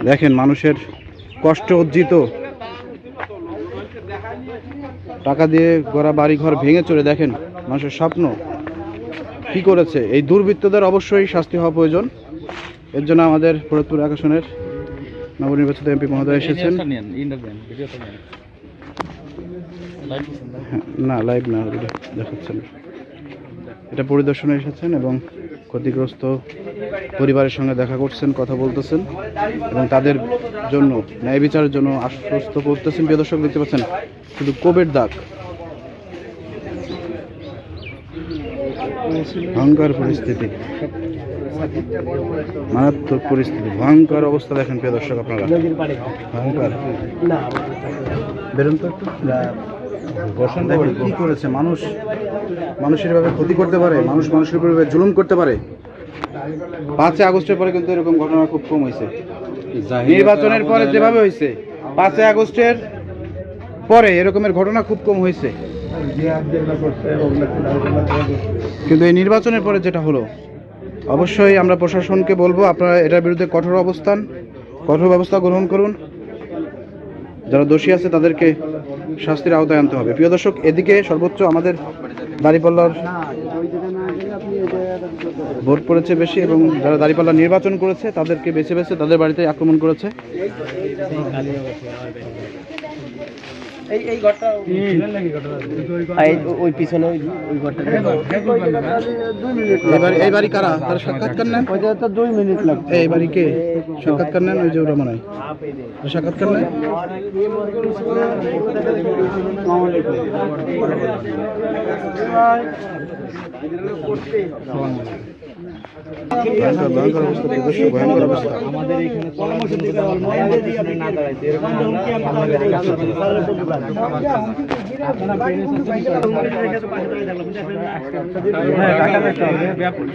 দেখেন মানুষের কষ্ট অর্জিত টাকা দিয়ে গড়া বাড়ি ঘর ভেঙে চলে, দেখেন মানুষের স্বপ্ন কি করেছে। এই দুর্বৃত্তদের অবশ্যই শাস্তি হওয়া প্রয়োজন। এর জন্য আমাদের ফরিদপুর এক আসনের নবনির্বাচিত এমপি মহোদয় এসেছেন। না, লাইভ না, দেখাচ্ছেন। এটা পরিদর্শনে এসেছেন এবং ক্ষতিগ্রস্ত পরিবারের সঙ্গে দেখা করছেন, কথা বলতেছেন এবং তাদের জন্য ন্যায় বিচারের জন্য আশ্বস্ত করতেছেন। প্রিয় দর্শক, দেখতে পাচ্ছেন শুধু কোবের দাগ, ভয়ঙ্কর পরিস্থিতি, মারাত্মক পরিস্থিতি, ভয়ঙ্কর অবস্থা। দেখেন প্রিয় দর্শক, আপনারা ভয়ঙ্কর বেরোন তো একটু দেখেন কি করেছে। মানুষের ভাবে ক্ষতি করতে পারে, মানুষের উপর জুলুম করতে পারে। 5 আগস্টের পরে কিন্তু এরকম ঘটনা খুব কম হয়েছে। নির্বাচনের পরে যেভাবে হয়েছে, 5 আগস্টের পরে এরকমের ঘটনা খুব কম হয়েছে, কিন্তু এই নির্বাচনের পরে যেটা হলো, অবশ্যই আমরা প্রশাসনকে বলবো আপনারা এটার বিরুদ্ধে কঠোর ব্যবস্থা গ্রহণ করুন। যারা দোষী আছে তাদেরকে শাস্তির আওতায় আনতে হবে। প্রিয় দর্শক, এদিকে সর্বোচ্চ আমাদের দাঁড়িপাল্লার ভোট পড়েছে বেশি এবং যারা দাঁড়িপাল্লা নির্বাচন করেছে তাদেরকে বেছে তাদের বাড়িতে আক্রমণ করেছে। এই বাড়ি কারা? তারা সাক্ষাৎকার নেন, 2 মিনিট লাগবে। এই বাড়ি কে সাক্ষাৎকার নেন? ওই যে ওরা মনে হয় সাক্ষাৎকার নেন। ভয়ঙ্কর অবস্থা, ভয়ঙ্কর অবস্থা। আমাদের এখানে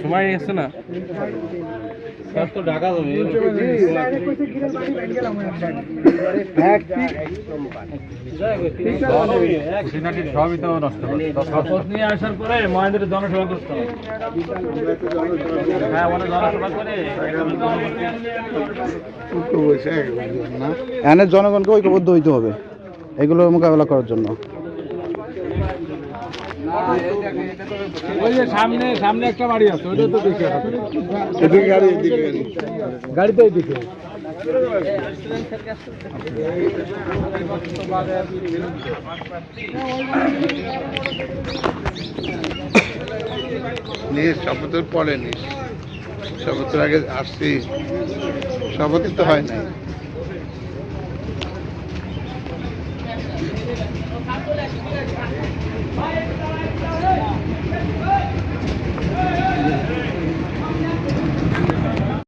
সময় এসছে না, ঢাকা সবই তো নষ্ট নিয়ে আসার পরে মহেন্দ্রের জনসভা করতে হবে। হ্যাঁ, জনসভা করে এখানে জনগণকে ঐক্যবদ্ধ হইতে হবে এগুলো মোকাবেলা করার জন্য। সামনে একটা বাড়ি আছে, ওইটা তো দেখে গাড়ি তো দিকে শপথের পরে নিস, শপথের আগে আসছি, শপথই তো হয় না।